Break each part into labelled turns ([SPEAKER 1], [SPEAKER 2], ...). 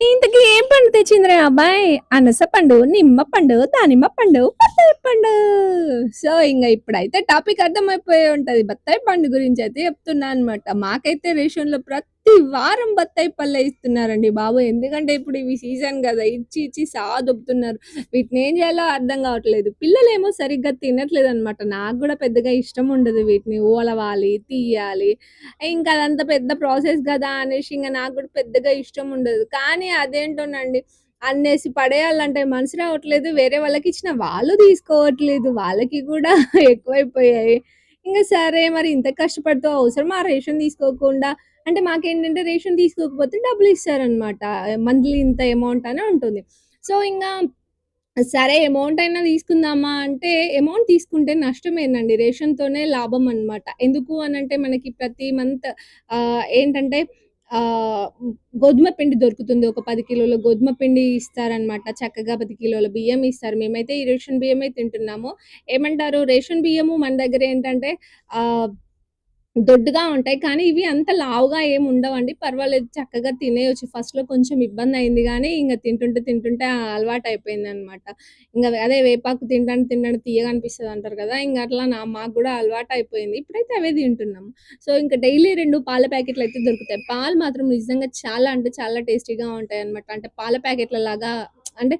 [SPEAKER 1] ఇంతకీ ఏం పండు తెచ్చిందిరా అబ్బాయి? అనస పండు, నిమ్మ పండు, దానిమ్మ పండు, బత్తాయి పండు. సో, ఇప్పుడైతే టాపిక్ అర్థమైపోయే ఉంటది. బత్తాయి పండు గురించయితే చెప్తున్నా అనమాట. మాకైతే రేషన్‌లో ప్రతి వారం బత్తాయి పళ్ళే ఇస్తున్నారండి బాబు. ఎందుకంటే ఇప్పుడు ఇవి సీజన్ గదా! ఇచ్చి ఇచ్చి సావదొబ్బుతున్నారు. వీటినేం జేయాలో అర్థం గావట్లేదు. పిల్లలేమో సరిగ్గా తినట్లేదనమాట. నాకు గూడా పెద్దగా ఇష్టం ఉండదు వీటిని ఒలవాలి, తీయాలి. అదంతా పెద్ద ప్రాసెస్ గదా! అనేసి నాకు గూడా పెద్దగా ఇష్టం ఉండదు. కానీ అదేంటోనండి అన్నేసి పడేయాలంటే మనసు రావట్లేదు. వేరే వాళ్ళకిచ్చిన వాళ్ళు తీసుకోవట్లేదు. వాళ్ళకి గూడా ఎక్కువైపోయాయి. సరే మరి ఇంత కష్టపడుతూ అవసరమా రేషన్ తీసుకోకుండా అంటే మాకేంటంటే రేషన్ తీసుకోకపోతే డబ్బులిస్తారనమాట. మంత్లీ ఇంత అమౌంట్ అని ఉంటుంది. సో, సరే అమౌంట్ అయినా తీసుకుందామా అంటే, అమౌంట్ తీసుకుంటే నష్టమేనండి. రేషన్‌తోనే లాభం అన్నమాట. ఎందుకు అనంటే మనకి ప్రతి మంత్ ఏంటంటే గోధుమ పిండి దొరుకుతుంది. ఒక 10 కిలోల గోధుమ పిండి ఇస్తారనమాట. చక్కగా 10 కిలోల బియ్యం ఇస్తారు. మేమైతే ఈ రేషన్ బియ్యమే తింటున్నాము. ఏమంటారు రేషన్ బియ్యము మన దగ్గర ఏంటంటే ఆహ్ దొడ్డుగా ఉంటాయి. కానీ ఇవి అంత లావుగా ఏమి ఉండవండి. పర్వాలేదు చక్కగా తినేయొచ్చు. ఫస్ట్‌లో కొంచెం ఇబ్బందయింది గానీ, తింటుంటే తింటుంటే అలవాటయిపోయిందనమాట. అదే వేపాకు తింటాంటే తింటాంటే తియ్యగా అనిపిస్తదంటారు కదా! అట్లా మాకు గూడా అలవాటయిపోయింది. ఇప్పుడైతే అవే తింటున్నాము. సో, డైలీ 2 పాల ప్యాకెట్లయితే దొరుకుతాయి. పాలు మాత్రం నిజంగా చాలా అంటే చాలా టేస్టీగా ఉంటాయనమాట. అంటే పాల ప్యాకెట్లలాగా అంటే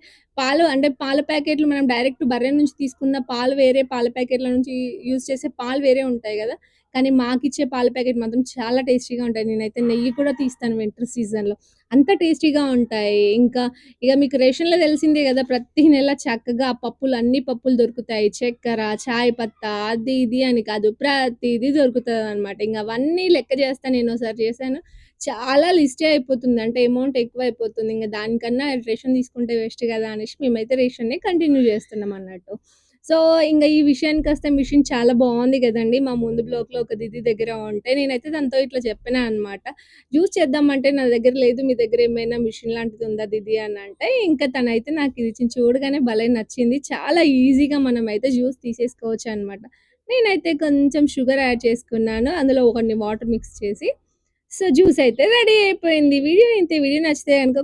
[SPEAKER 1] పాల ప్యాకెట్లు మనం డైరెక్ట్ బర్రె నుంచి తీసుకున్న పాలు వేరే, పాల ప్యాకెట్ల నుంచి యూజ్ చేసే పాలు వేరే ఉంటాయి గదా! కానీ మాకిచ్చే పాల ప్యాకెట్ మాత్రం చాలా టేస్టీగా ఉంటాయి. నేనైతే నెయ్యి కూడా తీస్తాను వింటర్ సీజన్‌లో. అంత టేస్టీగా ఉంటాయి. మీకు రేషన్‌లో తెలిసిందే గదా! ప్రతి నెల చక్కగా పప్పులు అన్ని పప్పులు దొరుకుతాయి. చక్కెర, చాయ్ పత్తా అది ఇది అని కాదు. ప్రతీదీ దొరుకుతదనమాట. అవన్నీ లెక్క చేస్తా నేనోసారి చేశాను. చాలా లిస్టే అయిపోతుంది. అంటే అమౌంట్ ఎక్కువైపోతుంది. దానికన్నా రేషన్ తీసుకుంటే వేస్ట్ గదా! అనేసి మేమైతే రేషన్‌నే కంటిన్యూ చేస్తున్నామన్నట్టు. సో, ఈ విషయానికొస్తే మిషన్ చాలా బావుంది గదండీ! మా ముందు బ్లాక్‌లో ఒక దీది దగ్గర ఉంటే, నేనైతే తనతో ఇట్లా చెప్పినా అనమాట. జ్యూస్ చేద్దామంటే నా దగ్గర లేదు. మీ దగ్గర ఏమైనా మిషన్ లాంటిది ఉందా దీది అనంటే, తనైతే నాకిది ఇచ్చింది. చూడగానే భలే నచ్చింది. చాలా ఈజీగా మనమైతే జ్యూస్ తీసేసుకోవచ్చనమాట. నేనైతే కొంచెం షుగర్ యాడ్ చేసుకున్నాను. అందులో కొన్ని వాటర్ మిక్స్ చేసి, సో, జ్యూస్ అయితే రెడీ అయిపోయింది. వీడియో ఇంతే. వీడియో నచ్చితే గనుక